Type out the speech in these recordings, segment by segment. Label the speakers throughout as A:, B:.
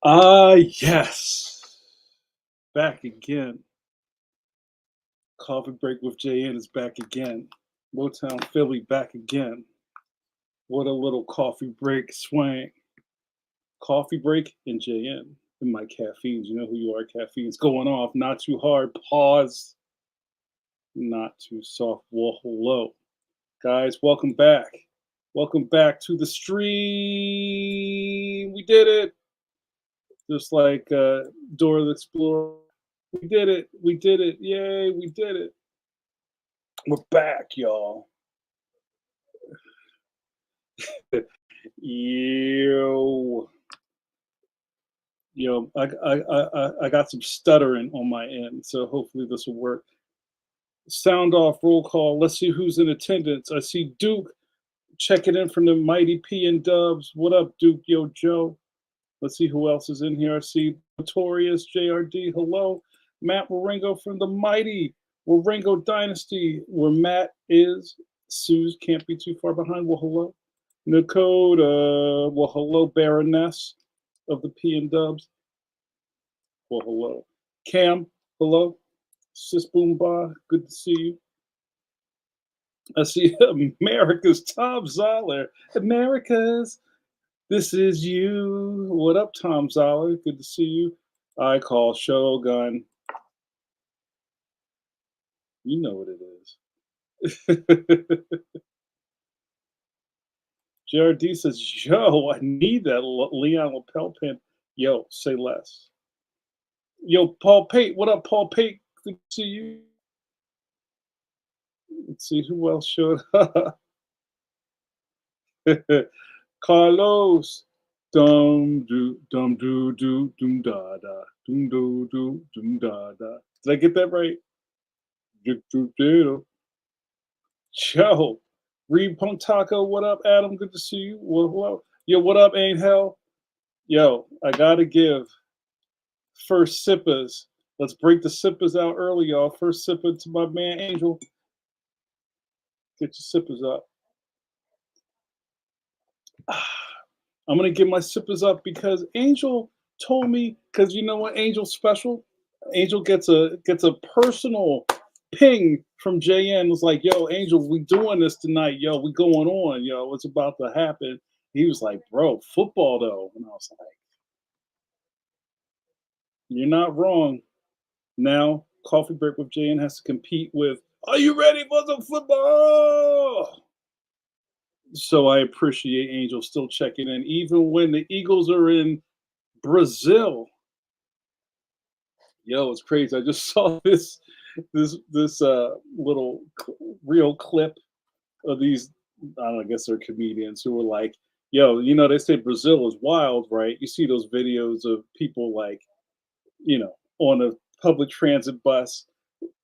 A: Yes. Back again. Coffee Break with JN is back again. Motown Philly back again. What a little coffee break swing. Coffee break and JN. And my caffeines. You know who you are, caffeines. Going off. Not too hard. Pause. Not too soft. Well, hello. Guys, welcome back. Welcome back to the stream. We did it. Just like Dora the Explorer. We did it. We did it. Yay, we did it. We're back, y'all. Yo, I got some stuttering on my end, so hopefully this will work. Sound off, roll call. Let's see who's in attendance. I see Duke checking in from the mighty P and Dubs. What up, Duke? Yo, Joe. Let's see who else is in here. I see Notorious JRD. Hello, Matt Waringo from the mighty Waringo Dynasty, where Matt is. Suze can't be too far behind. Well, hello. Nakota, well, hello, Baroness of the P and Dubs. Well, hello. Cam, hello. Sis Boomba, good to see you. I see America's Tom Zoller. America's, this is you. What up, Tom Zoller? Good to see you. I call Shogun. You know what it is. JRD says, yo, I need that Leon lapel pin. Yo, say less. Yo, Paul Pate, what up, Paul Pate? Good to see you. Let's see who else showed up. Carlos. Dum do dum do do dum da da dum do do dum da da. Did I get that right? Do do do. Joe. Reed Punk Taco, what up, Adam? Good to see you. Well, yo, what up, Ain't Hell? Yo, I gotta give first sippers. Let's break the sippers out early, y'all. First sipper to my man Angel. Get your sippers up. I'm gonna get my sippers up because Angel told me, because you know what, Angel's special. Angel gets a personal ping from JN. Was like, yo, Angel, we doing this tonight, yo. We going on, yo. What's about to happen? He was like, bro, football though. And I was like, you're not wrong. Now, Coffee Break with JN has to compete with, are you ready for some football? So I appreciate Angel still checking in, even when the Eagles are in Brazil. Yo, it's crazy. I just saw this little real clip of these. I don't know, I guess they're comedians who were like, "Yo, you know, they say Brazil is wild, right? You see those videos of people like, on a public transit bus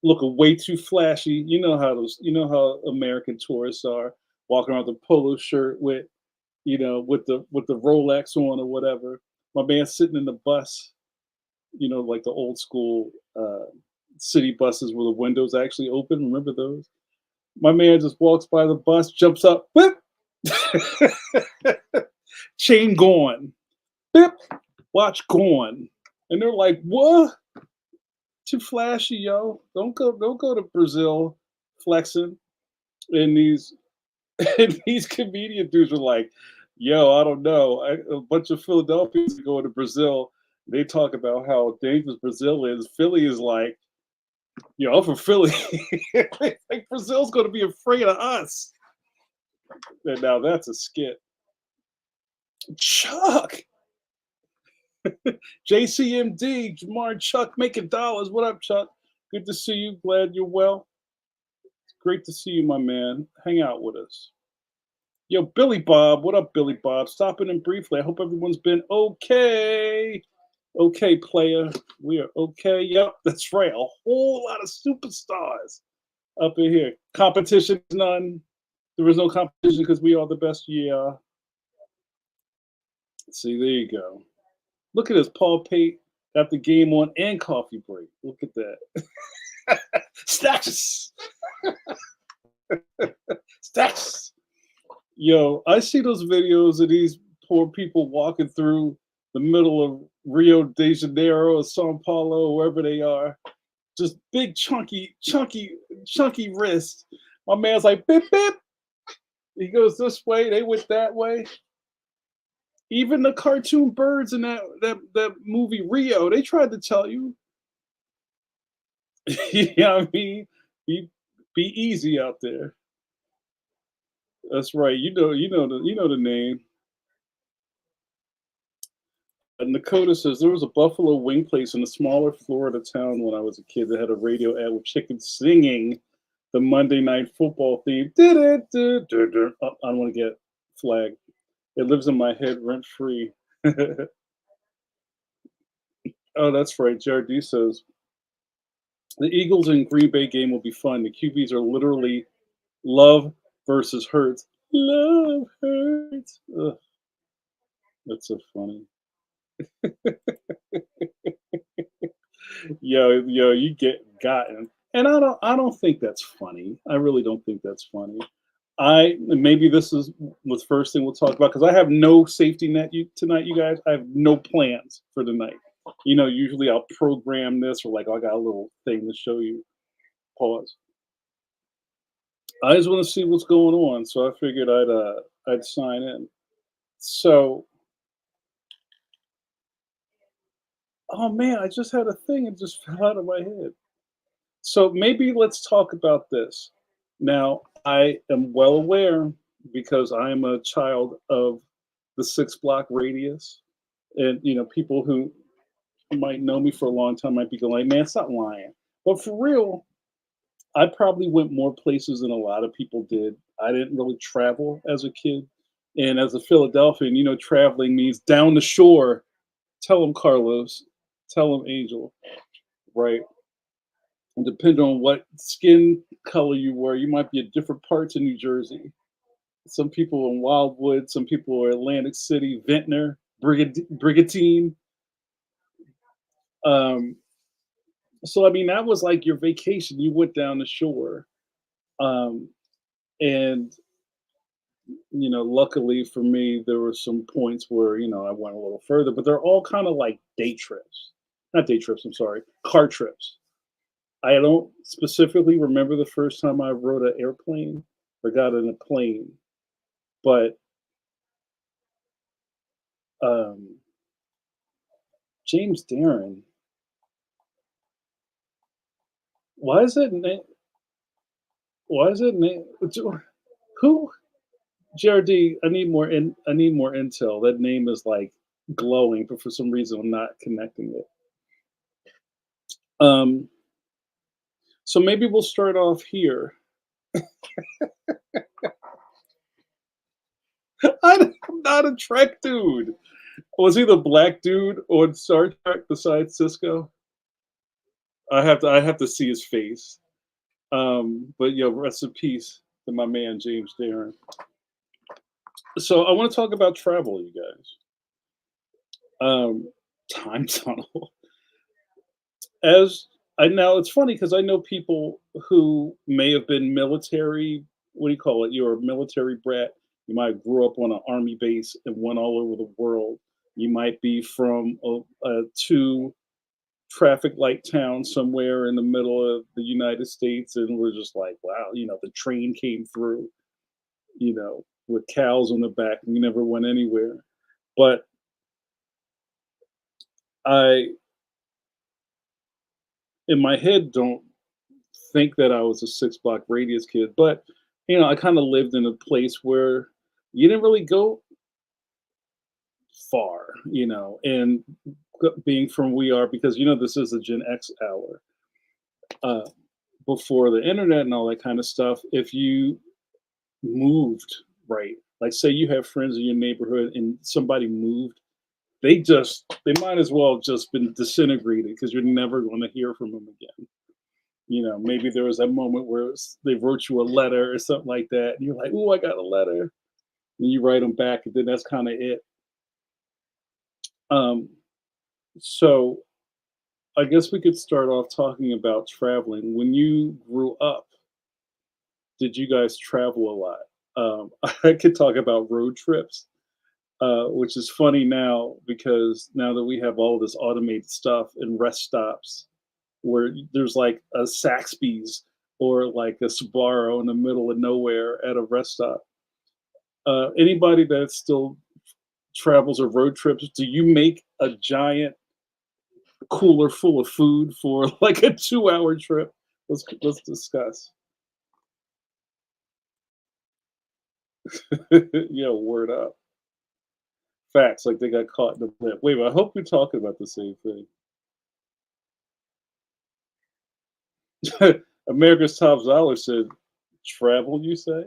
A: looking way too flashy. You know how American tourists are walking around with a polo shirt with, with the Rolex on or whatever. My man sitting in the bus, like the old school city buses where the windows actually open. Remember those? My man just walks by the bus, jumps up, whip, chain gone, whip, watch gone, and they're like, "What? Too flashy, yo! Don't go to Brazil, flexing." And these and these comedian dudes are like, "Yo, I don't know. A bunch of Philadelphians going to Brazil. They talk about how dangerous Brazil is. Philly is like, yo, I'm from Philly. Like Brazil's going to be afraid of us." And now that's a skit. Chuck, JCMD, Jamar Chuck making dollars. What up, Chuck? Good to see you. Glad you're well. It's great to see you, my man. Hang out with us. Yo, Billy Bob. What up, Billy Bob? Stopping in briefly. I hope everyone's been okay. Okay, player. We are okay. Yep, that's right. A whole lot of superstars up in here. Competition is none. There is no competition because we are the best. Yeah. See, there you go. Look at this. Paul Pate got the game on and coffee break. Look at that. Stacks. Stacks. Yo, I see those videos of these poor people walking through the middle of Rio de Janeiro or Sao Paulo, wherever they are. Just big, chunky wrists. My man's like, bip, bip. He goes this way, they went that way. Even the cartoon birds in that movie Rio, they tried to tell you, yeah, I mean, be be easy out there. That's right. You know the name. And Dakota says there was a Buffalo wing place in a smaller Florida town when I was a kid that had a radio ad with chickens singing the Monday Night Football theme. Oh, I don't want to get flagged. It lives in my head rent free. Oh, that's right. JRD says the Eagles and Green Bay game will be fun. The QBs are literally love versus hurts. Love hurts. Ugh, that's so funny. Yo, you get gotten. And I don't think that's funny. I really don't think that's funny. I maybe this is the first thing we'll talk about because I have no safety net tonight, you guys. I have no plans for the night. Usually I'll program this or like I got a little thing to show you. Pause. I just want to see what's going on, so I figured I'd sign in. So, oh man, I just had a thing and just fell out of my head. So maybe let's talk about this. Now, I am well aware because I am a child of the 6 block radius. And people who might know me for a long time might be going like, man, stop lying. But for real, I probably went more places than a lot of people did. I didn't really travel as a kid. And as a Philadelphian, traveling means down the shore. Tell them Carlos. Tell them Angel. Right. And depending on what skin color you were, you might be at different parts of New Jersey. Some people in Wildwood, some people are Atlantic City, Ventnor, Brigantine. Um, so I mean, that was like your vacation. You went down the shore, um, and luckily for me, there were some points where I went a little further, but they're all kind of like day trips, not day trips. I'm sorry, car trips. I don't specifically remember the first time I rode an airplane or got in a plane, but um, James Darren, why is it? Why is it? Who? JRD, I need more intel. That name is like glowing, but for some reason I'm not connecting it. Um, so maybe we'll start off here. I'm not a Trek dude. Was he the black dude on Star Trek besides Cisco? I have to see his face. But rest in peace to my man James Darren. So I want to talk about travel, you guys. Time tunnel. As I now, it's funny because I know people who may have been military. What do you call it? You're a military brat. You might have grew up on an army base and went all over the world. You might be from a two traffic light town somewhere in the middle of the United States, and we're just like, wow, the train came through, with cows on the back, and we never went anywhere. But I, in my head, don't think that I was a 6 block radius kid, but I kind of lived in a place where you didn't really go far, and being from we are because this is a Gen X hour. Uh, Before the internet and all that kind of stuff, if you moved right, like say you have friends in your neighborhood and somebody moved, they might as well have just been disintegrated because you're never going to hear from them again. Maybe there was that moment where they wrote you a letter or something like that, and you're like, "Oh, I got a letter," and you write them back, and then that's kind of it. Um, so I guess we could start off talking about traveling. When you grew up, did you guys travel a lot? I could talk about road trips. which is funny now because now that we have all this automated stuff and rest stops where there's like a Saxby's or like a Sbarro in the middle of nowhere at a rest stop. Anybody that still travels or road trips, do you make a giant cooler full of food for like a 2-hour trip? Let's discuss. Yeah, word up. Facts, like they got caught in the blip. Wait, I hope we're talking about the same thing. America's Top Dollar said, "Travel, you say?"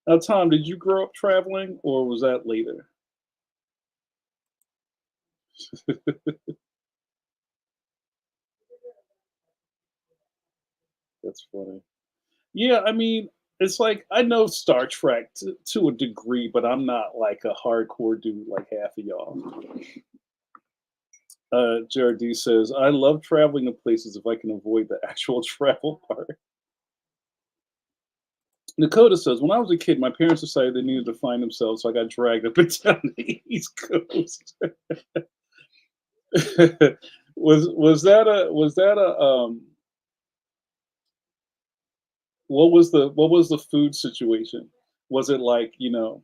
A: Now, Tom, did you grow up traveling, or was that later? That's funny. Yeah, I mean, it's like I know Star Trek to a degree, but I'm not like a hardcore dude like half of y'all. JRD says, "I love traveling to places if I can avoid the actual travel part." Dakota says, "When I was a kid, my parents decided they needed to find themselves, so I got dragged up and down the East Coast." Was that a what was the food situation? Was it like, your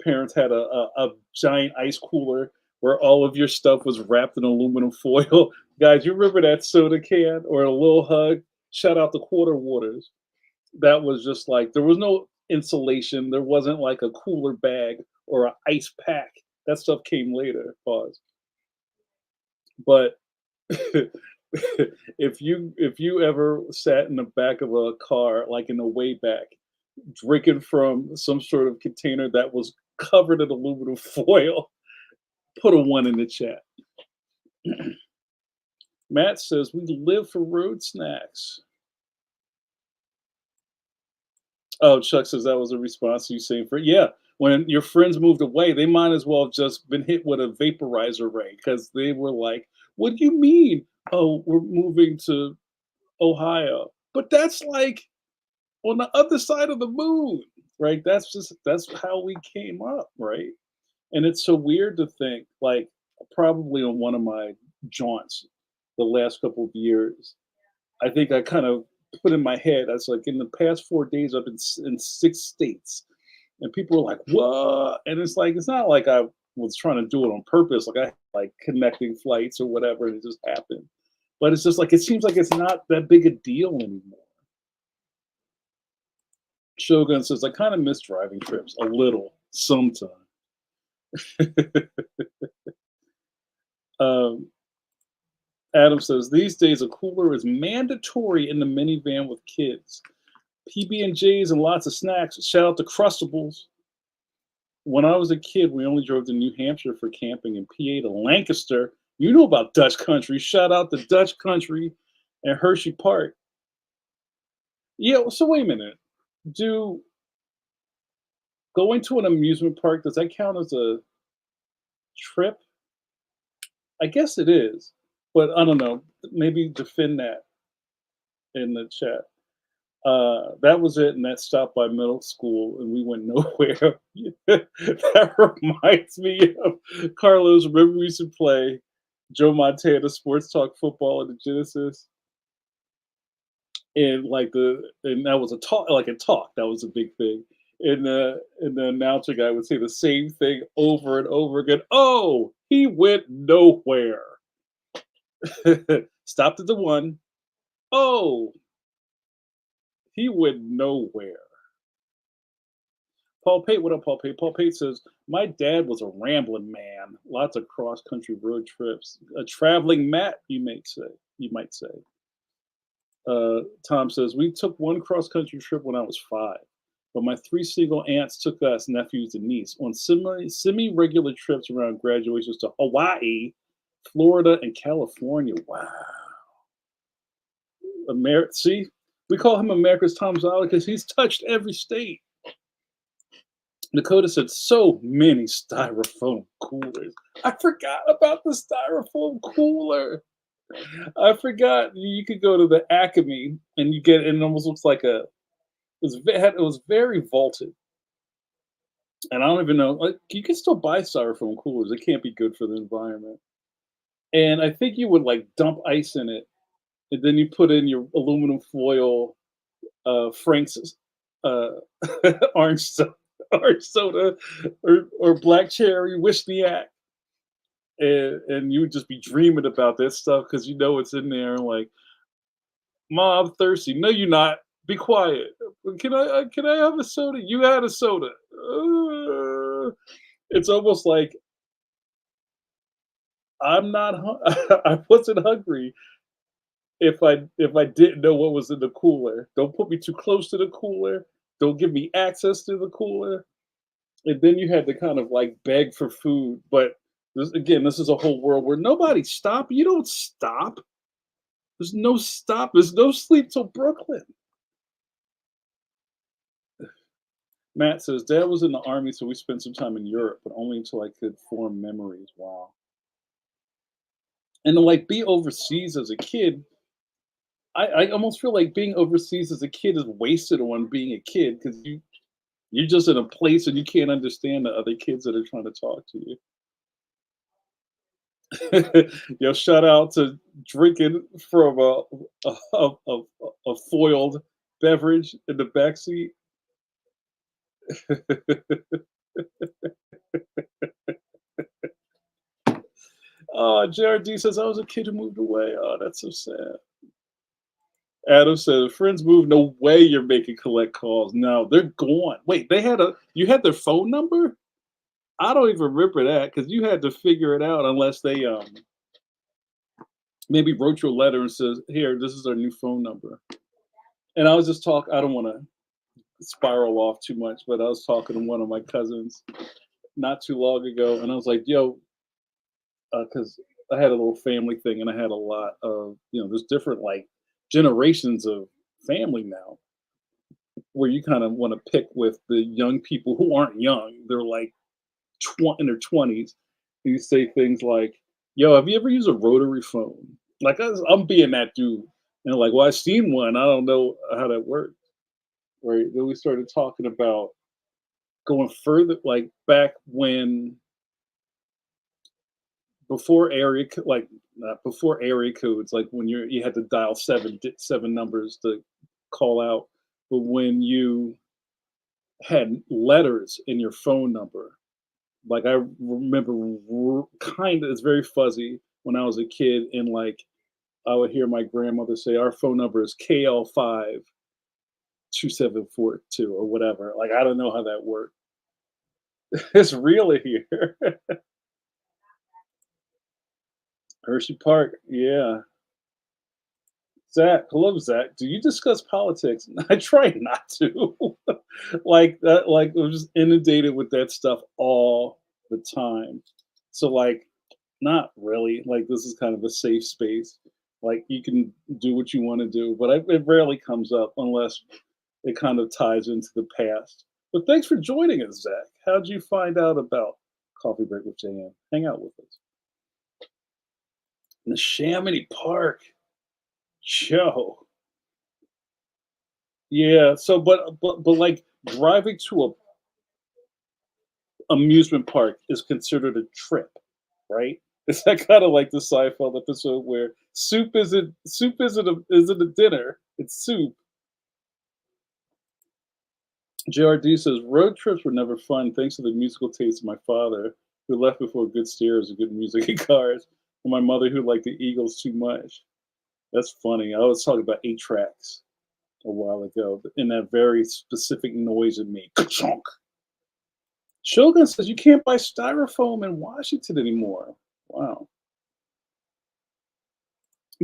A: parents had a giant ice cooler where all of your stuff was wrapped in aluminum foil? Guys, you remember that soda can or a little hug? Shout out to Quarter Waters. That was just like there was no insulation. There wasn't like a cooler bag or an ice pack. That stuff came later. Pause. But if you ever sat in the back of a car, like in the way back, drinking from some sort of container that was covered in aluminum foil, put a one in the chat. Matt says we live for road snacks. Oh, Chuck says that was a response to you saying for yeah. When your friends moved away, they might as well have just been hit with a vaporizer ray because they were like, "What do you mean? Oh, we're moving to Ohio?" But that's like on the other side of the moon, right? That's how we came up, right? And it's so weird to think, like, probably on one of my jaunts the last couple of years, I think I kind of put in my head, I was like, in the past 4 days, I've been in 6 states. And people were like, what? And it's like, it's not like I was trying to do it on purpose, like I like connecting flights or whatever, and it just happened. But it's just like, it seems like it's not that big a deal anymore. Shogun says, I kind of miss driving trips a little sometimes. um, Adam says these days a cooler is mandatory in the minivan with kids. PB and J's and lots of snacks. Shout out to Crustables. When I was a kid, we only drove to New Hampshire for camping and PA to Lancaster. You know about Dutch Country. Shout out to Dutch Country and Hershey Park. Yeah. So wait a minute. Do going to an amusement park, does that count as a trip? I guess it is, but I don't know. Maybe defend that in the chat. That was it, and that stopped by middle school, and we went nowhere. That reminds me of Carlos. Remember we used to play Joe Montana Sports Talk Football at the Genesis, and and that was a talk, like a talk. That was a big thing. And the announcer guy would say the same thing over and over again. Oh, he went nowhere. Stopped at the one. Oh, he went nowhere. Paul Pate, what up, Paul Pate? Paul Pate says, my dad was a rambling man. Lots of cross country road trips. A traveling Matt, you might say. You might say. Tom says, we took one cross country trip when I was 5, but my 3 single aunts took us nephews and niece on semi regular trips around graduations to Hawaii, Florida, and California. Wow. See, we call him America's Tom Zola because he's touched every state. Dakota said, so many styrofoam coolers. I forgot about the styrofoam cooler. I forgot you could go to the Acme and you get, and it almost looks like it was very vaulted. And I don't even know, like, you can still buy styrofoam coolers. It can't be good for the environment. And I think you would like dump ice in it, and then you put in your aluminum foil, Frank's uh, orange, orange soda, or black cherry Wishniak, and you would just be dreaming about that stuff because you know it's in there. And like, Mom, I'm thirsty. No, you're not. Be quiet. Can I have a soda? You had a soda. It's almost like I'm not. I wasn't hungry if I didn't know what was in the cooler. Don't put me too close to the cooler. Don't give me access to the cooler. And then you had to kind of like beg for food. But this is a whole world where nobody stop. You don't stop. There's no stop. There's no sleep till Brooklyn. Matt says, Dad was in the army, so we spent some time in Europe, but only until I could form memories. Wow. And to like be overseas as a kid, I almost feel like being overseas as a kid is wasted on being a kid because you're just in a place and you can't understand the other kids that are trying to talk to you. Yo, shout out to drinking from a foiled beverage in the backseat. Oh, JRD says I was a kid who moved away. Oh, that's so sad. Adam said, "Friends move. No way you're making collect calls. No, they're gone. Wait, you had their phone number? I don't even remember that because you had to figure it out unless they maybe wrote you a letter and says, here, this is our new phone number." And I was just talking. I don't want to spiral off too much, but I was talking to one of my cousins not too long ago, and I was like, "Yo," because I had a little family thing, and I had a lot of there's different like generations of family now where you kind of want to pick with the young people who aren't young. They're like in their 20s. You say things like, "Yo, have you ever used a rotary phone?" Like I'm being that dude, and like, "Well, I've seen one. I don't know how that works." Right? Then we started talking about going further, like back when before like not before area codes, like when you had to dial seven numbers to call out, but when you had letters in your phone number. Like I remember kind of it's very fuzzy when I was a kid and like I would hear my grandmother say our phone number is KL52742 or whatever. Like I don't know how that worked. It's really here. Hershey Park. Yeah. Zach, hello Zach. Do you discuss politics? I try not to. Like that, like I'm just inundated with that stuff all the time. So like not really. Like this is kind of a safe space. Like you can do what you want to do, but it rarely comes up unless it kind of ties into the past. But thanks for joining us, Zach. How'd you find out about Coffee Break with JM? Hang out with us. In the Chamonix Park. Joe. Yeah. So, but like driving to a amusement park is considered a trip, right? Is that kind of like the Seinfeld episode where soup isn't a dinner, it's soup. JRD says road trips were never fun thanks to the musical taste of my father, who left before good steers and good music and cars, and my mother who liked the Eagles too much. That's funny. I was talking about eight tracks a while ago, and that very specific noise it made. Ka-chunk. Shogun says you can't buy styrofoam in Washington anymore. Wow.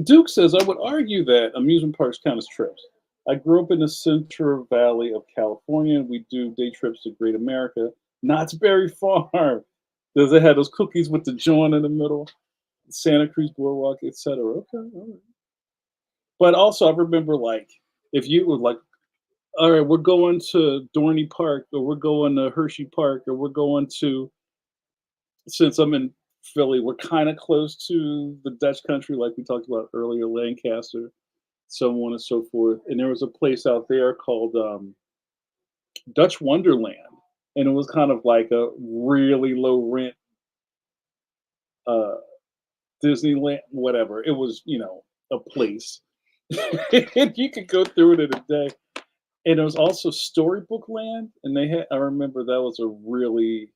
A: Duke says, I would argue that amusement parks count as trips. I grew up in the Central Valley of California. We do day trips to Great America, Knott's Berry Farm. Does it have those cookies with the joint in the middle? Santa Cruz Boardwalk, etc. Okay, all right. But also, I remember like if you were like, all right, we're going to Dorney Park, or we're going to Hershey Park, or we're going to since I'm in Philly, we're kind of close to the Dutch country, like we talked about earlier, Lancaster, so on and so forth. And there was a place out there called Dutch Wonderland. and it was kind of like a really low rent uh, Disneyland, whatever. It was, a place. And you could go through it in a day. And it was also Storybook Land, and I remember that was a really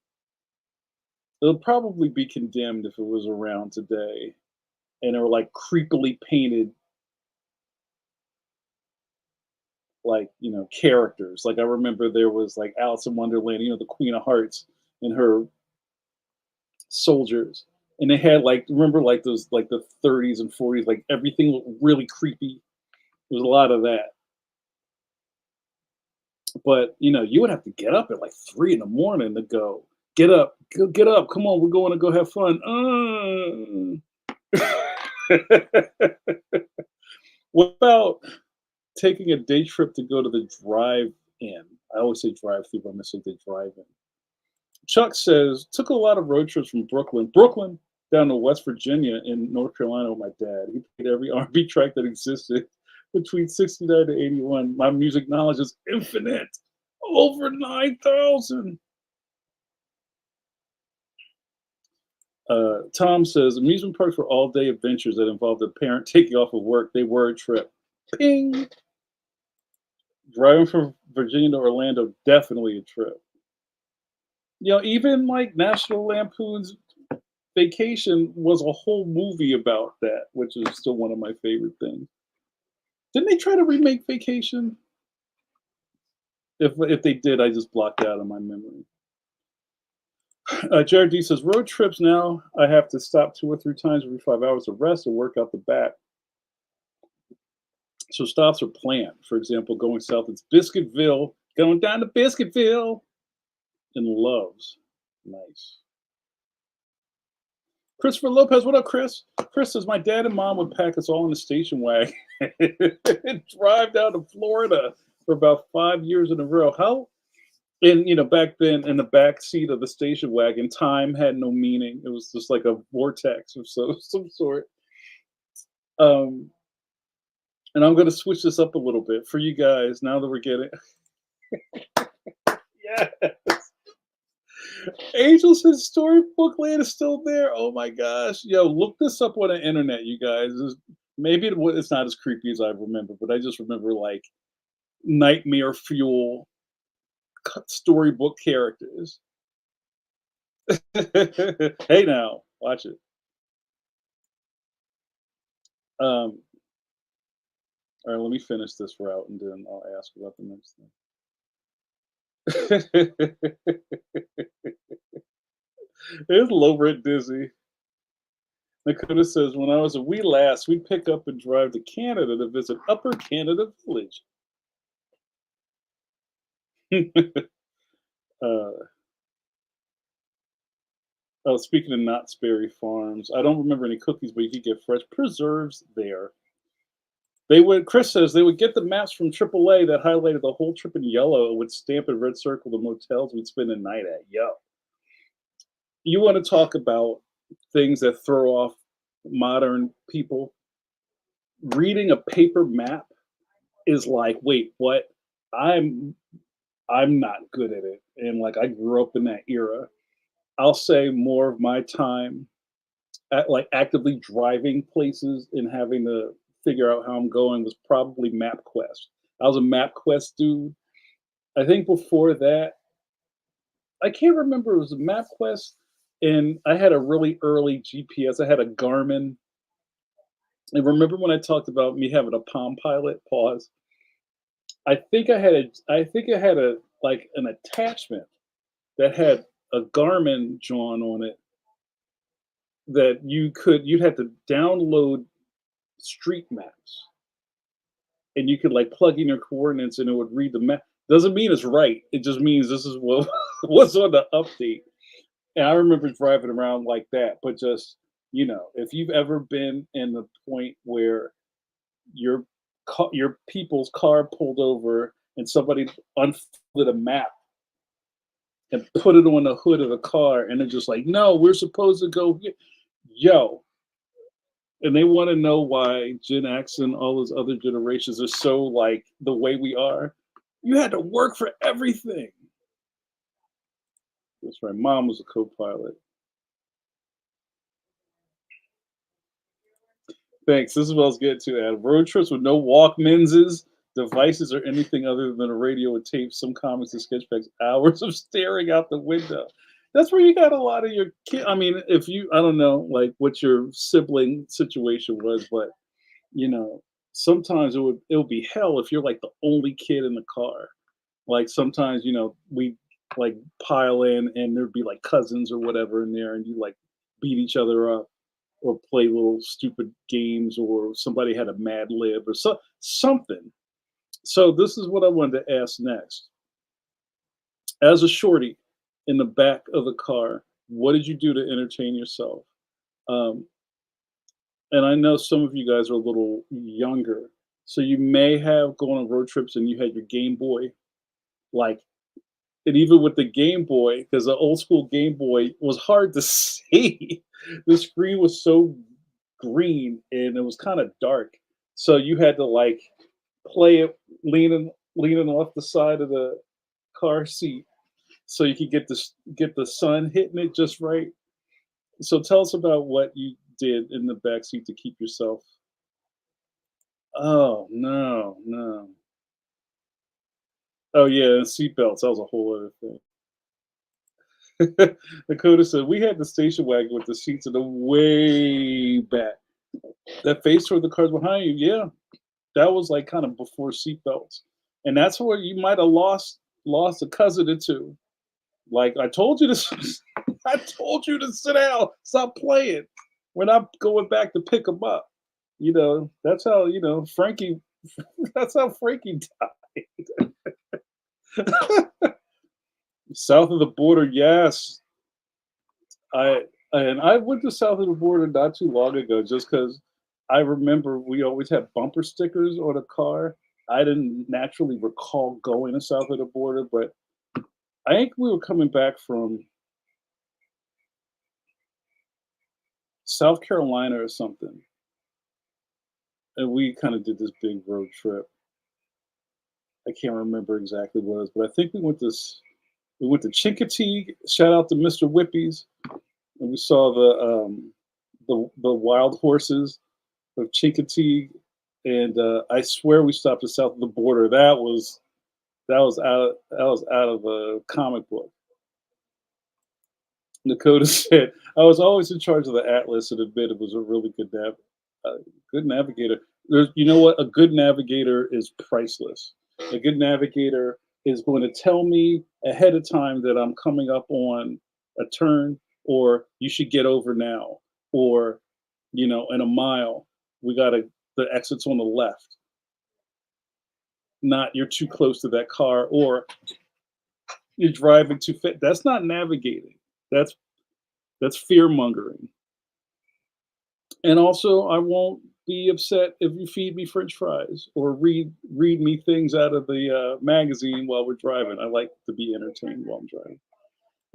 A: it'll probably be condemned if it was around today. And they were like creepily painted, like, characters. Like I remember there was like Alice in Wonderland, the Queen of Hearts and her soldiers. And they had like remember like those like the 30s and 40s, like everything looked really creepy. There's a lot of that. But you would have to get up at like 3 in the morning to go. Get up, come on, we're going to go have fun. What about taking a day trip to go to the drive-in? I always say drive-through, but I'm gonna say the drive-in. Chuck says, took a lot of road trips from Brooklyn down to West Virginia and North Carolina with my dad. He played every R&B track that existed between 69 to 81. My music knowledge is infinite. Over 9,000. Tom says, amusement parks were all day adventures that involved a parent taking off of work. They were a trip. Ping! Driving from Virginia to Orlando, definitely a trip. Even like National Lampoon's Vacation was a whole movie about that, which is still one of my favorite things. Didn't they try to remake Vacation? If they did, I just blocked it out of my memory. Jared D says road trips now. I have to stop 2 or 3 times every 5 hours to rest and work out the back. So stops are planned. For example, going south, it's Biscuitville. Going down to Biscuitville and Loves. Nice. Christopher Lopez, what up, Chris? Chris says my dad and mom would pack us all in a station wagon and drive down to Florida for about 5 years in a row. How? And back then, in the back seat of the station wagon, time had no meaning. It was just like a vortex of some sort. And I'm going to switch this up a little bit for you guys now that we're getting. Yes. Angel says Storybook Land is still there. Oh my gosh. Yo, look this up on the internet, you guys. Maybe it's not as creepy as I remember, but I just remember like nightmare fuel storybook characters. Hey now, watch it. All right, let me finish this route and then I'll ask about the next thing. It's low rent Disney. Nakota says, when I was a wee lass, we'd pick up and drive to Canada to visit Upper Canada Village. Speaking of Knott's Berry Farms, I don't remember any cookies, but you could get fresh preserves there. Chris says they would get the maps from AAA that highlighted the whole trip in yellow and would stamp in red circle the motels we'd spend the night at. Yo. You want to talk about things that throw off modern people? Reading a paper map is like, wait, what? I'm not good at it. And like I grew up in that era. I'll say more of my time at like actively driving places and having to figure out how I'm going was probably MapQuest. I was a MapQuest dude. I think before that, I can't remember. It was a MapQuest, and I had a really early GPS. I had a Garmin. And remember when I talked about me having a Palm Pilot? Pause. I think I had a like an attachment that had a Garmin drawn on it that you'd have to download street maps and you could like plug in your coordinates and it would read the map. Doesn't mean it's right. It just means this is what what's on the update. And I remember driving around like that. But just if you've ever been in the point where your your people's car pulled over and somebody unfolded a map and put it on the hood of the car and they're just like, no, we're supposed to go here. Yo, and they want to know why Gen X and all those other generations are so like the way we are. You had to work for everything. That's right. Mom was a co-pilot. Thanks. This is what I was getting to, Adam. Road trips with no Walkmans, devices, or anything other than a radio and tape, some comics and sketch packs, hours of staring out the window. That's where you got a lot of your kid. I mean, if you, I don't know, like what your sibling situation was, but you know, sometimes it would be hell if you're like the only kid in the car. Like sometimes, we like pile in and there'd be like cousins or whatever in there, and you like beat each other up or play little stupid games, or somebody had a Mad Lib or something. So this is what I wanted to ask next. As a shorty in the back of the car, what did you do to entertain yourself? Um, and I know some of you guys are a little younger, so you may have gone on road trips and you had your Game Boy, like, and even with the Game Boy, because the old school Game Boy was hard to see. The screen was so green and it was kind of dark, so you had to like play it leaning off the side of the car seat so you could get the sun hitting it just right. So tell us about what you did in the back seat to keep yourself. Oh no, no. Oh yeah, and seatbelts. That was a whole other thing. Dakota said we had the station wagon with the seats in the way back that face toward the cars behind you. Yeah, that was like kind of before seatbelts, and that's where you might have lost a cousin or two. Like I told you to, I told you to sit down, stop playing. We're not going back to pick them up. That's how Frankie. That's how Frankie died. South of the border, yes. I went to south of the border not too long ago just because I remember we always had bumper stickers on a car. I didn't naturally recall going to south of the border, but I think we were coming back from South Carolina or something, and we kind of did this big road trip. I can't remember exactly what it was, but I think we went to Chincoteague. Shout out to Mr. Whippies, and we saw the wild horses of Chincoteague, and I swear we stopped just south of the border. That was out of a comic book. Dakota said, "I was always in charge of the atlas and admit it was a really good navigator." You know what? A good navigator is priceless. A good navigator is going to tell me ahead of time that I'm coming up on a turn, or you should get over now, or in a mile the exit's on the left. Not you're too close to that car, or you're driving too fast. That's not navigating. That's that's fear mongering. And also, I won't be upset if you feed me French fries or read me things out of the magazine while we're driving. I like to be entertained while I'm driving.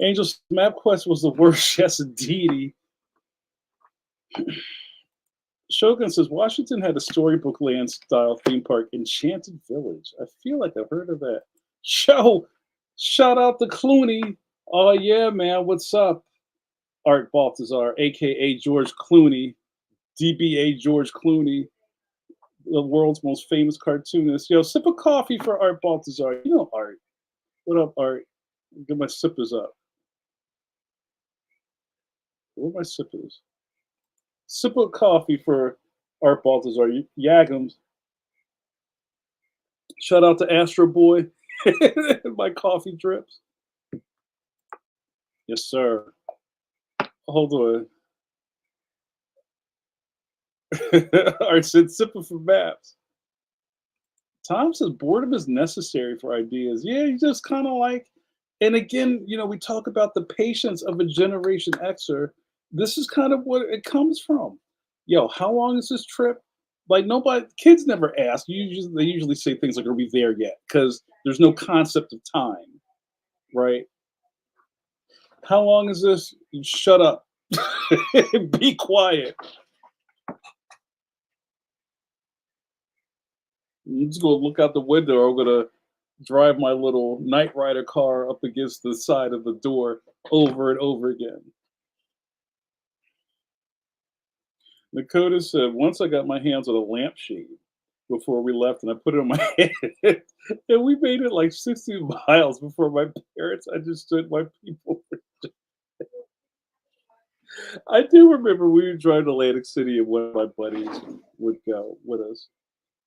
A: Angel's MapQuest was the worst. Yes, indeed. Shogun says Washington had a storybook land style theme park, Enchanted Village. I feel like I've heard of that. Shout out to Clooney. Oh yeah, man. What's up? Art Baltazar, aka George Clooney, DBA George Clooney, the world's most famous cartoonist. Yo, sip of coffee for Art Baltazar. You know Art. What up, Art? Get my sippers up. Where are my sippers? Sip of coffee for Art Baltazar. Yagams. Shout out to Astro Boy. My coffee drips. Yes, sir. Hold on. Art said sipping for maps. Tom says boredom is necessary for ideas. Yeah, you just kind of like, and again, we talk about the patience of a Generation Xer. This is kind of what it comes from. Yo, how long is this trip? Like nobody, kids never ask. They usually say things like, "Are we there yet?" Because there's no concept of time, right? How long is this? Shut up. Be quiet. I'm just gonna look out the window. Or I'm gonna drive my little Knight Rider car up against the side of the door over and over again. Dakota said, once I got my hands on a lampshade before we left and I put it on my head, and we made it like 60 miles before my parents understood why people. I do remember we would drive to Atlantic City and one of my buddies would go with us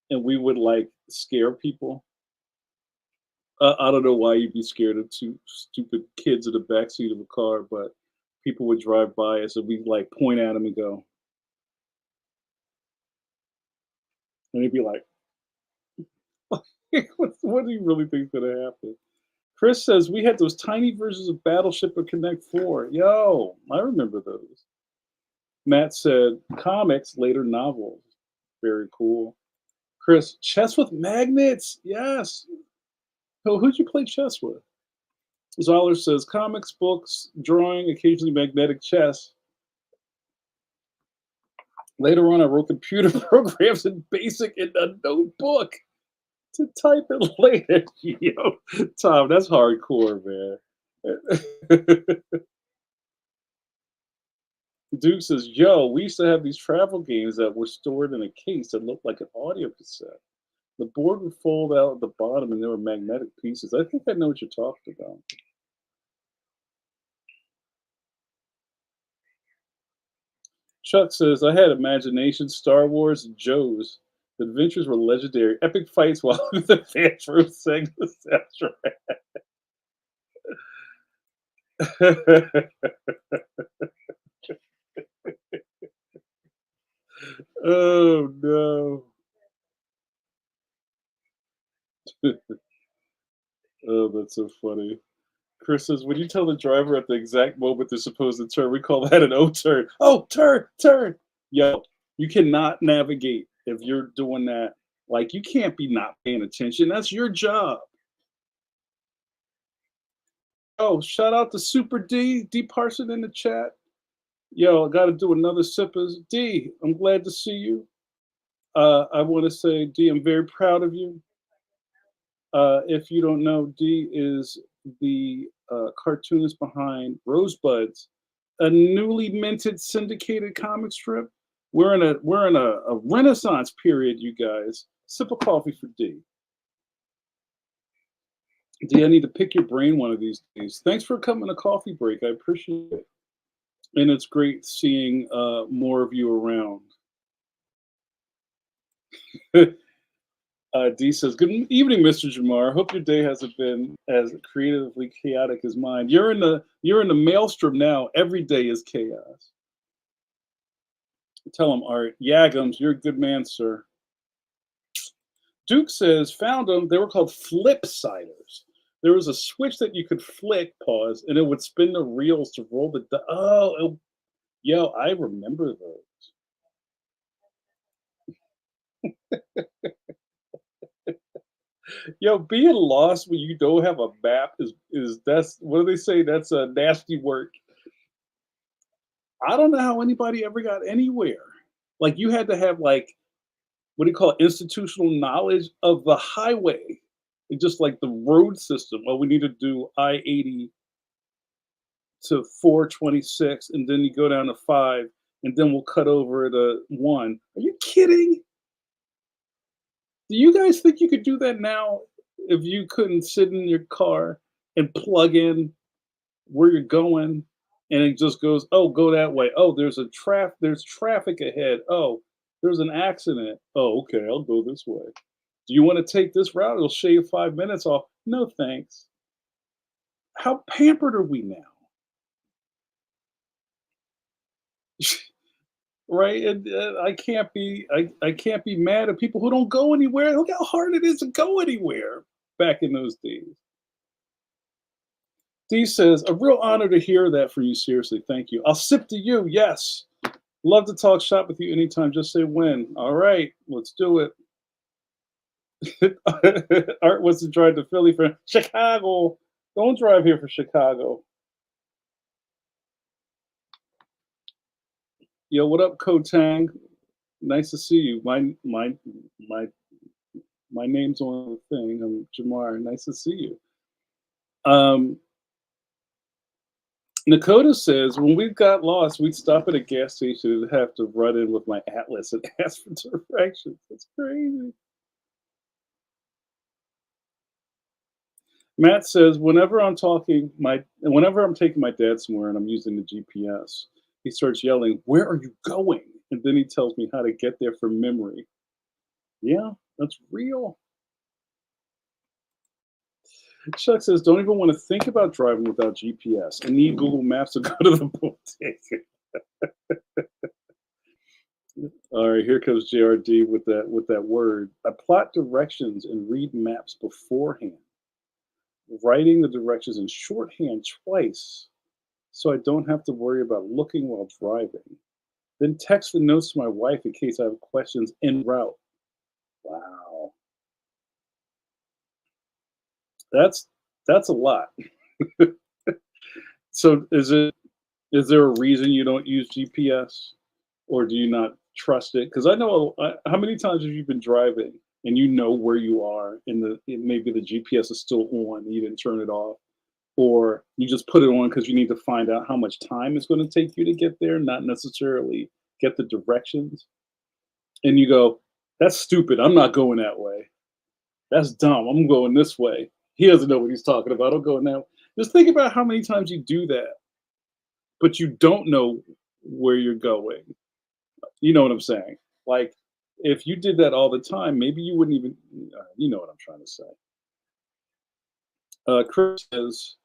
A: and we would like scare people. I don't know why you'd be scared of two stupid kids in the backseat of a car, but people would drive by us and we'd like point at them and go, and they'd be like, what do you really think's gonna happen? Chris says we had those tiny versions of Battleship and Connect Four. Yo, I remember those. Matt said comics, later novels. Very cool. Chris, chess with magnets. Yes. Who'd you play chess with? Zoller says comics, books, drawing, occasionally magnetic chess. Later on, I wrote computer programs in BASIC in a notebook to type it later. Yo, Tom, that's hardcore, man. Duke says, yo, we used to have these travel games that were stored in a case that looked like an audio cassette. The board would fold out at the bottom and there were magnetic pieces. I think I know what you're talking about. Chuck says, I had imagination, Star Wars, and Joe's. The adventures were legendary. Epic fights while the fans room sang the soundtrack. Oh, no. Oh, that's so funny. Chris says, when you tell the driver at the exact moment they're supposed to turn, we call that an O turn. Oh, turn, turn. Yo, you cannot navigate if you're doing that. Like, you can't be not paying attention. That's your job. Oh, shout out to Super D Parson in the chat. Yo, I got to do another sippers. D, I'm glad to see you. I want to say, D, I'm very proud of you. If you don't know, D is the cartoonist behind Rosebuds, a newly minted syndicated comic strip. We're in a renaissance period, you guys. Sip of coffee for D. D, I need to pick your brain one of these days. Thanks for coming to Coffee Break. I appreciate it. And it's great seeing more of you around. D says, "Good evening, Mr. Jamar. Hope your day hasn't been as creatively chaotic as mine. You're in the maelstrom now. Every day is chaos." Tell him, Art. Yagams, you're a good man, sir. Duke says, found them. They were called flip-siders. There was a switch that you could flick, pause, and it would spin the reels to roll the. Yo, I remember those. Yo, being lost when you don't have a map is that's what do they say? That's a nasty work. I don't know how anybody ever got anywhere. Like you had to have like what do you call it, institutional knowledge of the highway, and just like the road system. Well, we need to do I-80 to 426, and then you go down to 5, and then we'll cut over to 1. Are you kidding? Do you guys think you could do that now if you couldn't sit in your car and plug in where you're going and it just goes, "Oh, go that way. Oh, there's traffic ahead. Oh, there's an accident. Oh, okay, I'll go this way. Do you want to take this route? It'll shave 5 minutes off." No, thanks. How pampered are we now? Right? And I can't be mad at people who don't go anywhere. Look how hard it is to go anywhere back in those days. D says, a real honor to hear that from you. Seriously, thank you. I'll sip to you. Yes. Love to talk shop with you anytime. Just say when. All right, let's do it. Art wants to drive to Philly for Chicago. Don't drive here for Chicago. Yo, what up, Kotang? Nice to see you. My My name's on the thing. I'm Jamar. Nice to see you. Um, Nakota says, when we got lost, we'd stop at a gas station and have to run in with my atlas and ask for directions. That's crazy. Matt says, whenever I'm taking my dad somewhere and I'm using the GPS, he starts yelling, "Where are you going?" And then he tells me how to get there from memory. Yeah, that's real. Chuck says, don't even want to think about driving without GPS. I need Google Maps to go to the bodega. All right, here comes JRD with that word. I plot directions and read maps beforehand, writing the directions in shorthand twice so I don't have to worry about looking while driving. Then text the notes to my wife in case I have questions en route. Wow, that's that's a lot. So is there a reason you don't use GPS, or do you not trust it? Because I know how many times have you been driving and you know where you are, and maybe the GPS is still on, and you didn't turn it off, or you just put it on because you need to find out how much time it's going to take you to get there, not necessarily get the directions, and you go, "That's stupid. I'm not going that way. That's dumb. I'm going this way." He doesn't know what he's talking about. I'm going now. Just think about how many times you do that, but you don't know where you're going. You know what I'm saying? Like, if you did that all the time, maybe you wouldn't even. You know what I'm trying to say. Chris says,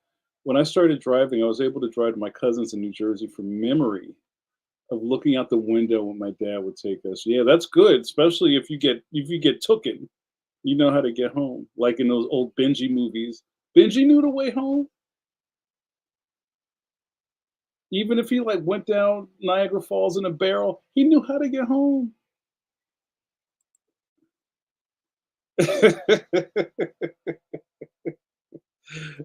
A: when I started driving, I was able to drive to my cousins in New Jersey from memory of looking out the window when my dad would take us. Yeah, that's good, especially if you get tooken. You know how to get home, like in those old Benji movies. Benji knew the way home, even if he like went down Niagara Falls in a barrel. He knew how to get home.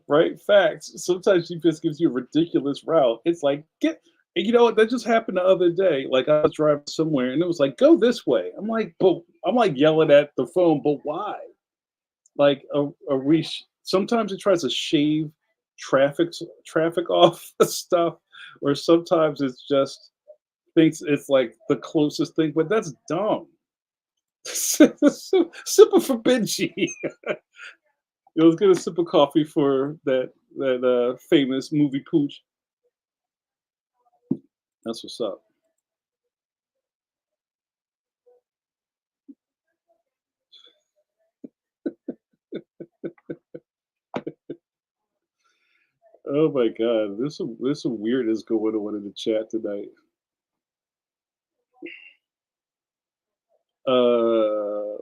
A: Right? Facts. Sometimes GPS gives you a ridiculous route. It's like, get, you know what? That just happened the other day. Like, I was driving somewhere and it was like, go this way. I'm like yelling at the phone, but why? Like, sometimes it tries to shave traffic, traffic off stuff, or sometimes it's just thinks it's like the closest thing, but that's dumb. Super for Benji. Let's get a sip of coffee for that famous movie Pooch. That's what's up. Oh my god, there's some weirdness going on in the chat tonight.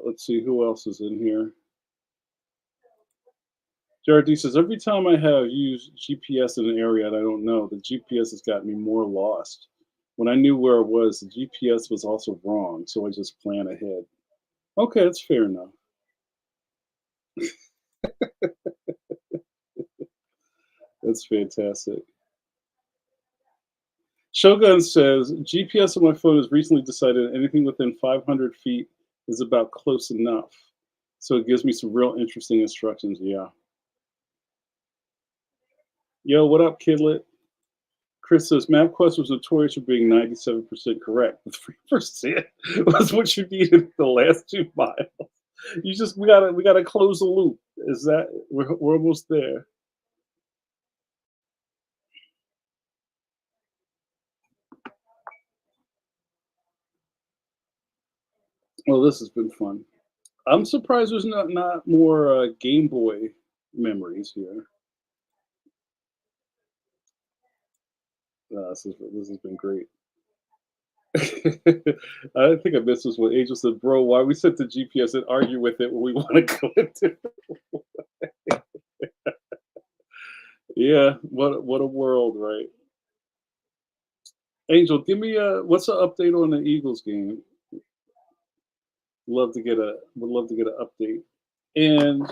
A: Let's see who else is in here. JRD says every time I have used GPS in an area that I don't know, the GPS has gotten me more lost. When I knew where I was, the GPS was also wrong, so I just plan ahead. Okay, that's fair enough. That's fantastic. Shogun says GPS on my phone has recently decided anything within 500 feet is about close enough. So it gives me some real interesting instructions. Yeah. Yo, what up, Kidlet? Chris says MapQuest was notorious for being 97% correct. The 3% was what you needed the last 2 miles. We gotta close the loop. Is that we're almost there? Well, this has been fun. I'm surprised there's not more Game Boy memories here. This has been great. I think I missed this one. Angel said, "Bro, why we set the GPS and argue with it when we want to go into?" Yeah, what a world, right? Angel, give me what's the update on the Eagles game? Would love to get an update. And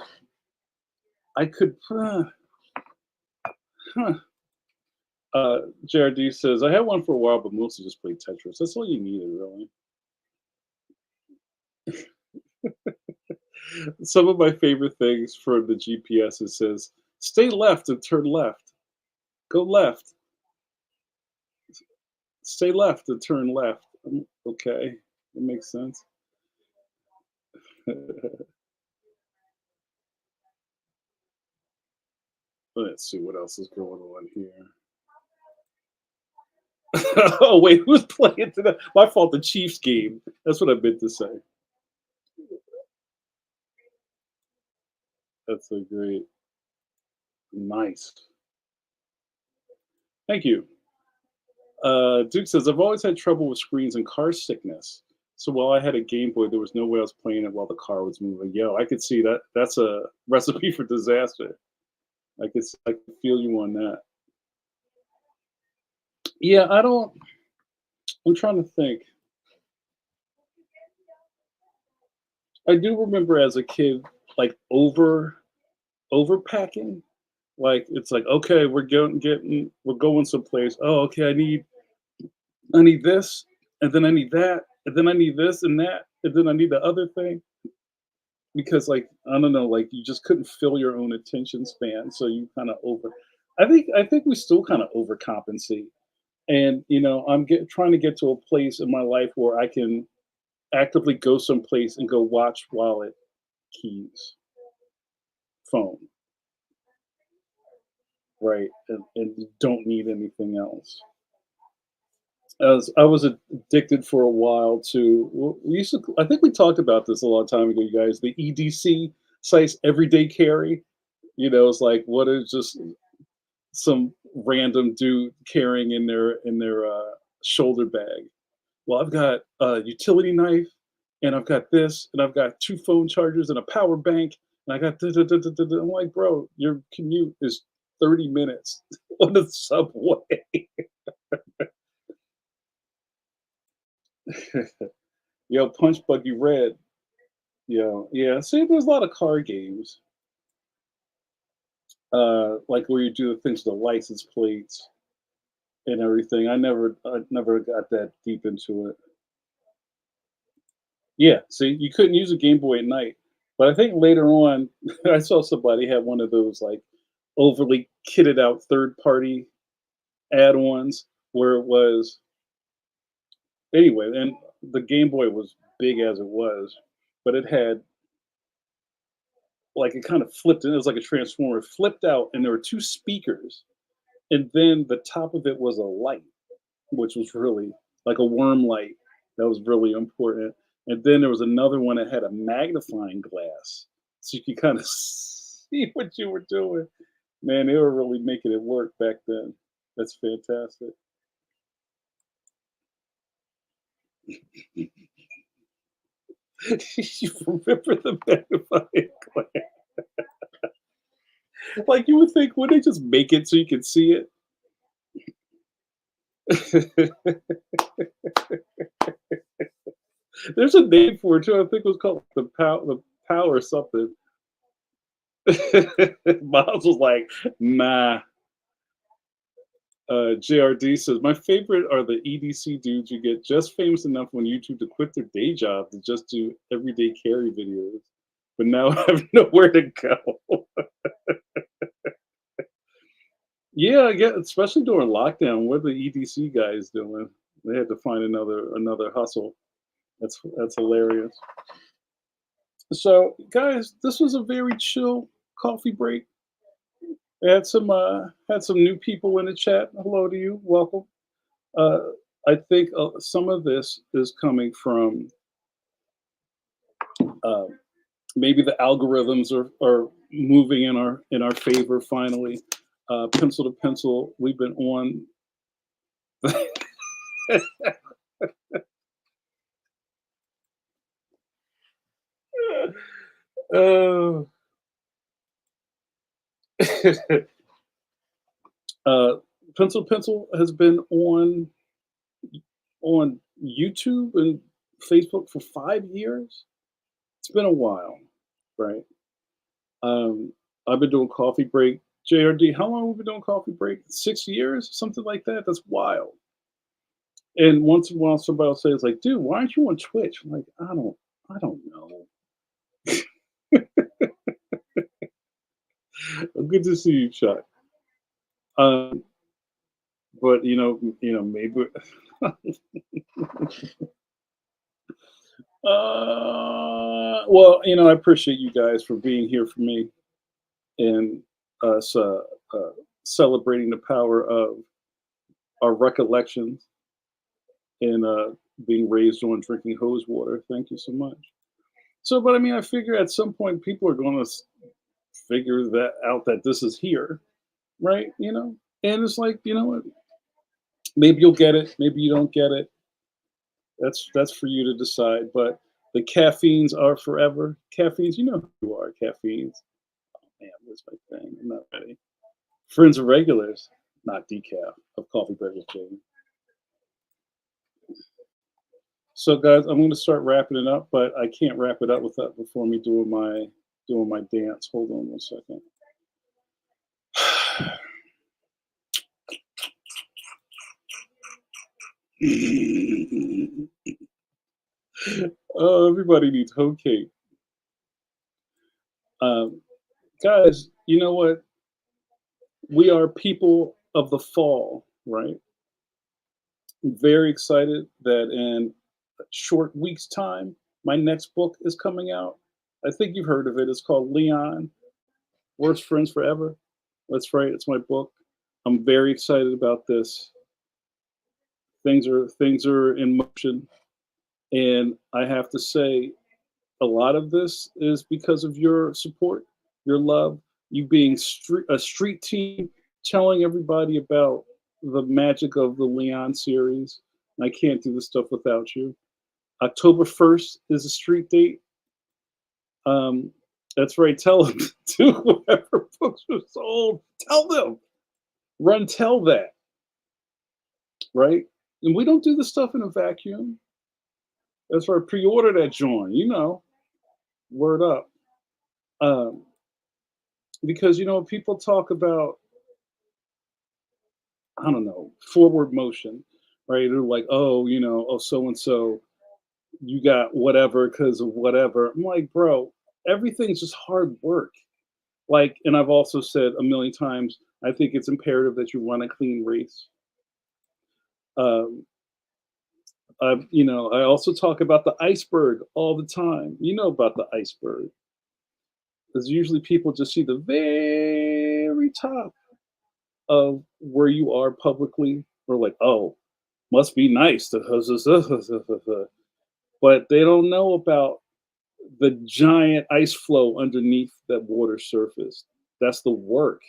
A: I could, huh. JRD says I had one for a while, but mostly just played Tetris. That's all you needed, really. Some of my favorite things from the GPS, it says, "Stay left and turn left. Go left. Stay left and turn left." Okay, that makes sense. Let's see what else is going on here. Oh, wait, who's playing today? My fault, the Chiefs game. That's what I meant to say. That's so great. Nice. Thank you. Duke says, I've always had trouble with screens and car sickness. So while I had a Game Boy, there was no way I was playing it while the car was moving. Yo, I could see that. That's a recipe for disaster. I can feel you on that. Yeah, I don't. I'm trying to think. I do remember as a kid, like overpacking. Like it's like, okay, we're going someplace. Oh, okay, I need this, and then I need that, and then I need this and that, and then I need the other thing. Because like I don't know, like you just couldn't fill your own attention span, so you kind of over. I think we still kind of overcompensate, and trying to get to a place in my life where I can actively go someplace and go watch wallet, keys, phone, right, and you don't need anything else. As I was addicted for a while to, we used to. I think we talked about this a long time ago, you guys. The EDC sites, everyday carry. It's like what is just some random dude carrying in their shoulder bag. Well, I've got a utility knife, and I've got this, and I've got two phone chargers and a power bank, and I got. I'm like, bro, your commute is 30 minutes on the subway. Yo, Punch Buggy Red. Yo, yeah. See, there's a lot of car games, like where you do the things with the license plates and everything. I never got that deep into it. Yeah, see, you couldn't use a Game Boy at night, but I think later on, I saw somebody had one of those like overly kitted out third party add-ons where it was anyway, and the Game Boy was big as it was, but it had like it kind of flipped, and it was like a transformer. It flipped out, and there were two speakers, and then the top of it was a light, which was really like a worm light. That was really important. And then there was another one that had a magnifying glass, so you could kind of see what you were doing. Man, they were really making it work back then. That's fantastic. You remember the magnifying glass? Like you would think, would they just make it so you could see it? There's a name for it too. I think it was called the pow or something. Miles was like, nah. JRD says, my favorite are the EDC dudes you get just famous enough on YouTube to quit their day job to just do everyday carry videos, but now have nowhere to go. Yeah, especially during lockdown. What are the EDC guys doing? They had to find another hustle. That's hilarious. So, guys, this was a very chill coffee break. Had some new people in the chat. Hello to you. Welcome. Uh, I think some of this is coming from uh, maybe the algorithms are moving in our favor finally. Pencil to pencil, we've been on. uh, uh, pencil has been on YouTube and Facebook for 5 years. It's been a while, right? Um, I've been doing coffee break. JRD, how long have we been doing coffee break? 6 years, something like that. That's wild. And once in a while, somebody will say, "It's like, dude, why aren't you on Twitch?" I'm like, I don't know. Good to see you, Chuck. Um, but maybe. Well, I appreciate you guys for being here for me and us celebrating the power of our recollections and being raised on drinking hose water. Thank you so much. So, but I mean, I figure at some point people are going to figure that out that this is here, right? And it's like, you know what? Maybe you'll get it, maybe you don't get it. That's for you to decide. But the caffeines are forever. Caffeines, you know who you are. Caffeines. Man, where's my thing? I'm not ready. Friends of regulars, not decaf of coffee breakfast baby. So, guys, I'm going to start wrapping it up, but I can't wrap it up without before me doing my dance. Hold on one second. Oh, everybody needs hoe cake. Um, Guys, you know what? We are people of the fall, right? I'm very excited that in a short week's time, my next book is coming out. I think you've heard of it. It's called Leon, Worst Friends Forever. That's right. It's my book. I'm very excited about this. Things are in motion, and I have to say, a lot of this is because of your support, your love, you being a street team, telling everybody about the magic of the Leon series. I can't do this stuff without you. October 1st is a street date. Um, that's right. Tell them to whoever books are sold. Tell them. Run. Tell that. Right. And we don't do the stuff in a vacuum. That's right. Pre-order that joint. Word up. Um, because people talk about, I don't know, forward motion, right? They're like, oh, oh, so and so, you got whatever because of whatever. I'm like, bro, everything's just hard work. Like, and I've also said a million times, I think it's imperative that you run a clean race. Um, I also talk about the iceberg all the time. You know about the iceberg. Because usually people just see the very top of where you are publicly. Or like, oh, must be nice to, but they don't know about the giant ice flow underneath that water surface. That's the work,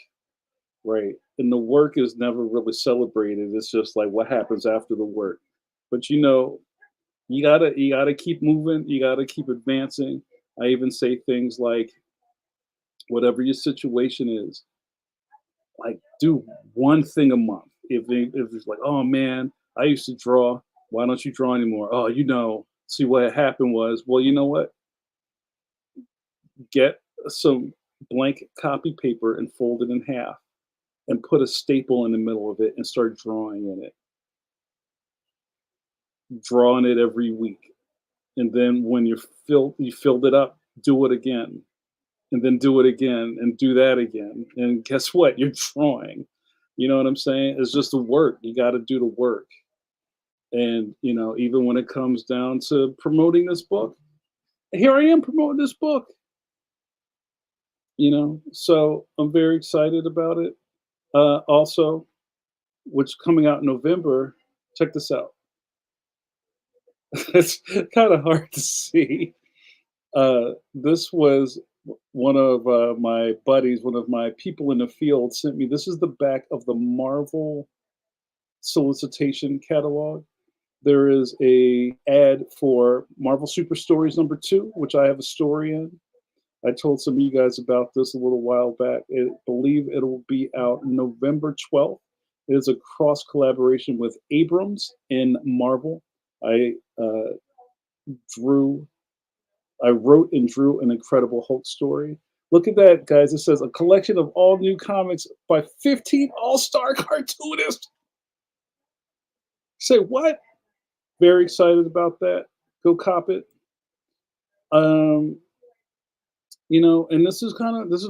A: right? And the work is never really celebrated. It's just like what happens after the work. But you gotta keep moving. You gotta keep advancing. I even say things like, whatever your situation is, like do one thing a month. If it's like, oh man, I used to draw. Why don't you draw anymore? Oh, see what happened was, well, you know what? Get some blank copy paper and fold it in half and put a staple in the middle of it and start drawing in it. Drawing it every week. And then when you filled it up, do it again. And then do it again and do that again. And guess what? You're drawing. You know what I'm saying? It's just the work. You got to do the work. And, even when it comes down to promoting this book, here I am promoting this book, So I'm very excited about it. Also, which coming out in November, check this out. It's kind of hard to see. This was one of my buddies, one of my people in the field sent me. This is the back of the Marvel solicitation catalog. There is a ad for Marvel Super Stories #2, which I have a story in. I told some of you guys about this a little while back. I believe it will be out November 12th. It is a cross collaboration with Abrams and Marvel. I drew, I wrote and drew an Incredible Hulk story. Look at that, guys. It says a collection of all new comics by 15 all-star cartoonists. Say what? Very excited about that. Go cop it. Um, And this is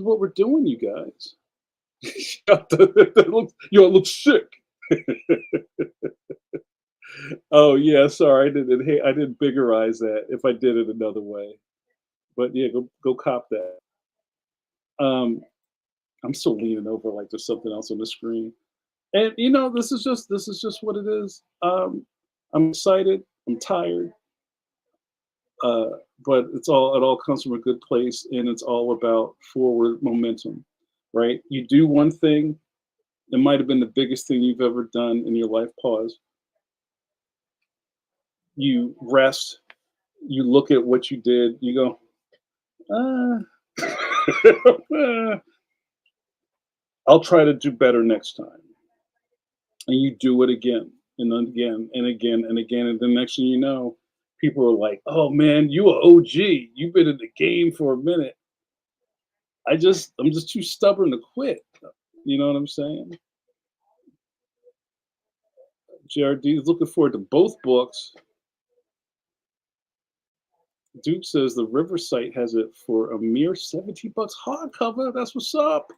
A: what we're doing, you guys. It looks sick. Oh yeah, sorry, I didn't biggerize that. If I did it another way, but yeah, go cop that. Um, I'm still leaning over like there's something else on the screen, and this is just what it is. I'm excited. I'm tired. Uh, but it all comes from a good place, and it's all about forward momentum, right? You do one thing, it might have been the biggest thing you've ever done in your life. Pause. You rest. You look at what you did. You go, I'll try to do better next time. And you do it again and then again and again and again. And the next thing you know, people are like, oh man, you a OG. You've been in the game for a minute. I'm just too stubborn to quit. You know what I'm saying? JRD is looking forward to both books. Duke says the River site has it for a mere 70 bucks hardcover. That's what's up.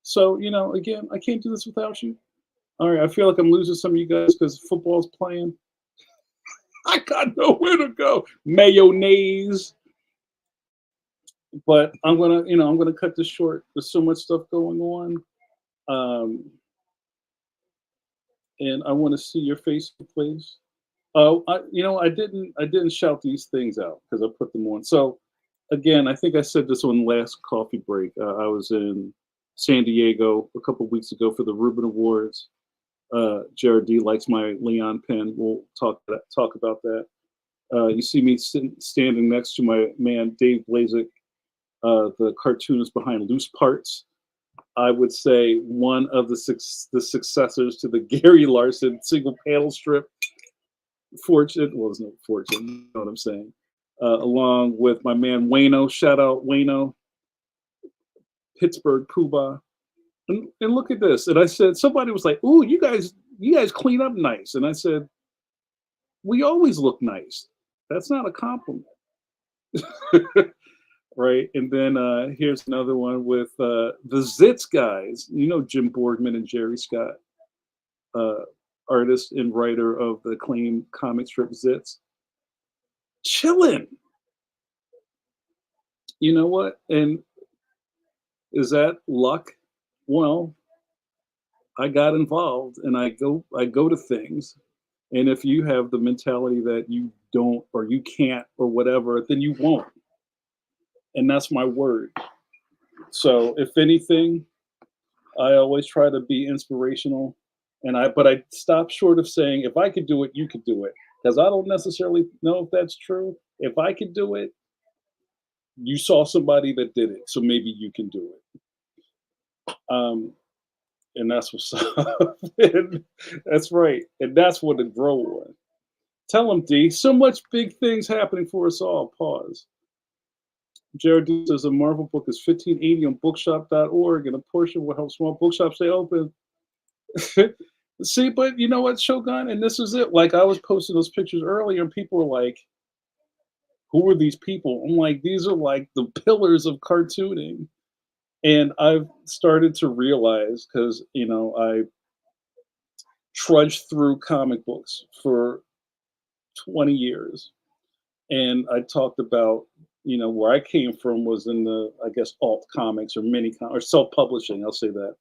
A: So, again, I can't do this without you. All right, I feel like I'm losing some of you guys because football's playing. I got nowhere to go. Mayonnaise. But I'm gonna cut this short. There's so much stuff going on. Um, and I want to see your face, please. I didn't shout these things out because I put them on. So again, I think I said this on last coffee break. I was in San Diego a couple weeks ago for the Reuben Awards. Jared D likes my Leon pen. We'll talk about that. You see me standing next to my man Dave Blazik, the cartoonist behind Loose Parts. I would say one of the successors to the Gary Larson single panel strip. Fortune, well, it's no fortune, you know what I'm saying? Along with my man Wayno, shout out Wayno, Pittsburgh Poobah. And look at this. And I said, somebody was like, "Ooh, you guys clean up nice." And I said, "We always look nice. That's not a compliment." Right. And then here's another one with the Zitz guys. Jim Borgman and Jerry Scott, uh, artist and writer of the acclaimed comic strip Zitz. Chilling. You know what? And is that luck? Well, I got involved and I go to things. And if you have the mentality that you don't or you can't or whatever, then you won't. And that's my word. So if anything, I always try to be inspirational. But I stop short of saying if I could do it, you could do it. Because I don't necessarily know if that's true. If I could do it, you saw somebody that did it, so maybe you can do it. Um, and that's what's up. And that's right. And that's what to grow on. Tell them, D. So much big things happening for us all. Pause. Jared D says a Marvel book is 1580 on bookshop.org, and a portion will help small bookshops stay open. See, but you know what, Shogun? And this is it. Like, I was posting those pictures earlier, and people were like, who are these people? I'm like, these are like the pillars of cartooning. And I've started to realize because, I trudged through comic books for 20 years. And I talked about, where I came from was in the, I guess, alt comics or or self publishing, I'll say that.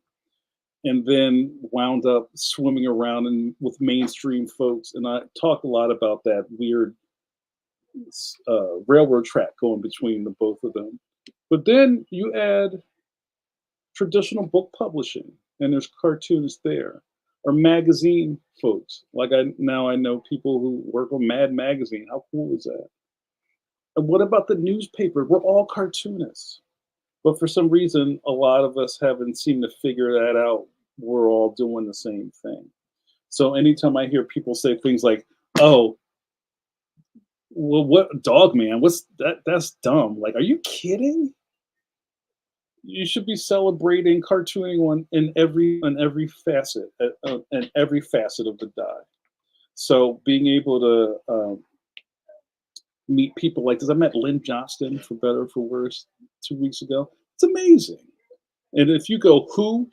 A: And then wound up swimming around with mainstream folks. And I talk a lot about that weird railroad track going between the both of them. But then you add traditional book publishing, and there's cartoonists there, or magazine folks. Like I know people who work on Mad Magazine. How cool is that? And what about the newspaper? We're all cartoonists, but for some reason, a lot of us haven't seemed to figure that out. We're all doing the same thing. So anytime I hear people say things like, "Oh, well, what dog man? What's that? That's dumb." Like, are you kidding? You should be celebrating cartooning in every facet and every facet of the die. So being able to meet people like this. I met Lynn Johnston, for better or for worse, 2 weeks ago. It's amazing. And if you go, who?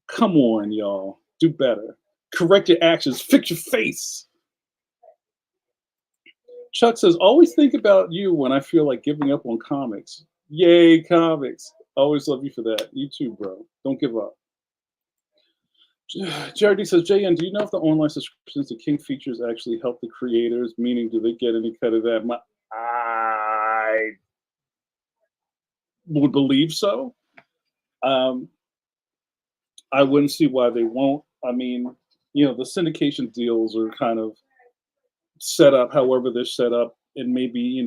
A: Come on, y'all. Do better. Correct your actions. Fix your face. Chuck says, always think about you when I feel like giving up on comics. Yay, comics. Always love you for that. You too, bro. Don't give up. JRD says, JN, do you know if the online subscriptions to King Features actually help the creators? Meaning, do they get any cut of that? I would believe so. I wouldn't see why they won't. I mean, the syndication deals are kind of set up however they're set up, and maybe,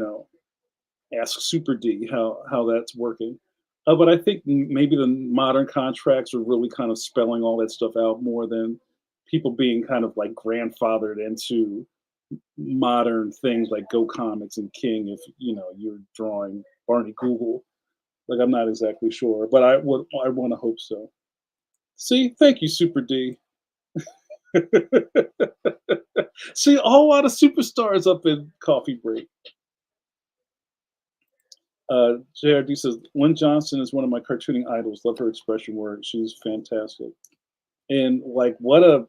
A: ask Super D how that's working. But I think maybe the modern contracts are really kind of spelling all that stuff out more than people being kind of like grandfathered into modern things like Go Comics and King. If you're drawing Barney Google, like I'm not exactly sure, but I want to hope so. See, thank you, Super D. See, a whole lot of superstars up in Coffee Break. JRD says, Lynn Johnston is one of my cartooning idols. Love her expression work. She's fantastic. And like, what a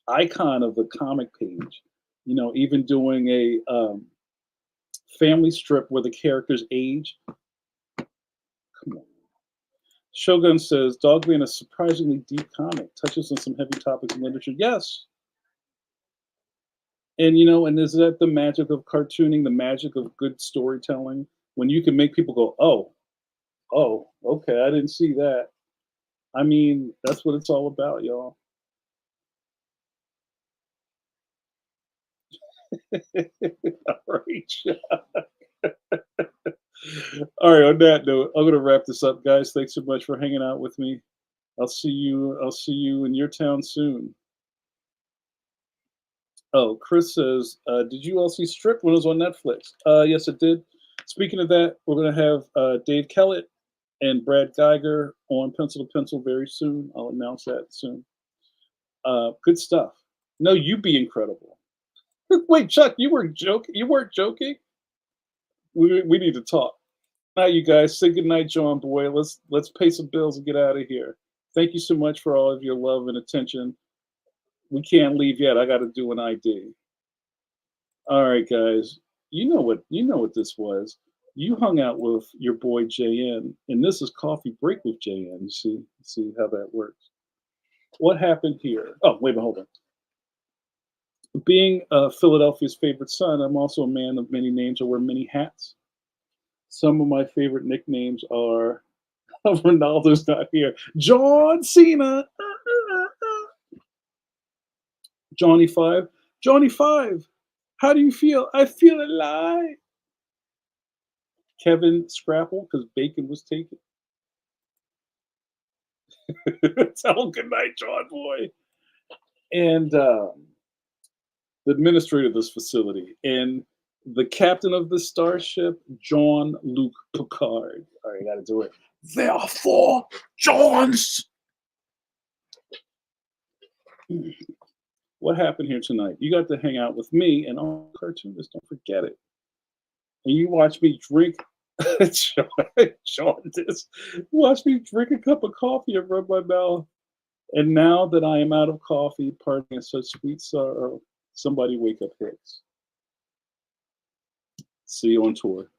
A: icon of the comic page. Even doing a family strip where the characters age. Come on. Shogun says, Dogman is a surprisingly deep comic. Touches on some heavy topics in literature. Yes. And, and is that the magic of cartooning, the magic of good storytelling? When you can make people go, oh, okay, I didn't see that. I mean, that's what it's all about, y'all. All right. All right, on that note, I'm gonna wrap this up, guys. Thanks so much for hanging out with me. I'll see you in your town soon. Oh, Chris says, did you all see Strip when it was on Netflix? Yes, it did. Speaking of that, we're going to have Dave Kellett and Brad Geiger on Pencil to Pencil very soon. I'll announce that soon. Good stuff. No, you be incredible. Wait, Chuck, you weren't joking? You weren't joking? We need to talk. Now, you guys, say goodnight, John Boy. Let's pay some bills and get out of here. Thank you so much for all of your love and attention. We can't leave yet. I got to do an ID. All right, guys. You know what this was. You hung out with your boy JN, and this is Coffee Break with JN. You see how that works. What happened here? Oh, wait a minute, hold on. Being Philadelphia's favorite son, I'm also a man of many names. I wear many hats. Some of my favorite nicknames are Ronaldo's not here. John Cena. Johnny Five. Johnny Five. How do you feel? I feel alive. Kevin Scrapple, because bacon was taken. Tell good night, John Boy. And the administrator of this facility. And the captain of the starship, Jean-Luc Picard. All right, got to do it. There are 4 Johns. What happened here tonight? You got to hang out with me and all cartoonists. Don't forget it. And you watch me drink. Watch me drink a cup of coffee and rub my mouth. And now that I am out of coffee, parting in such sweet sorrow, somebody wake up Hicks. See you on tour.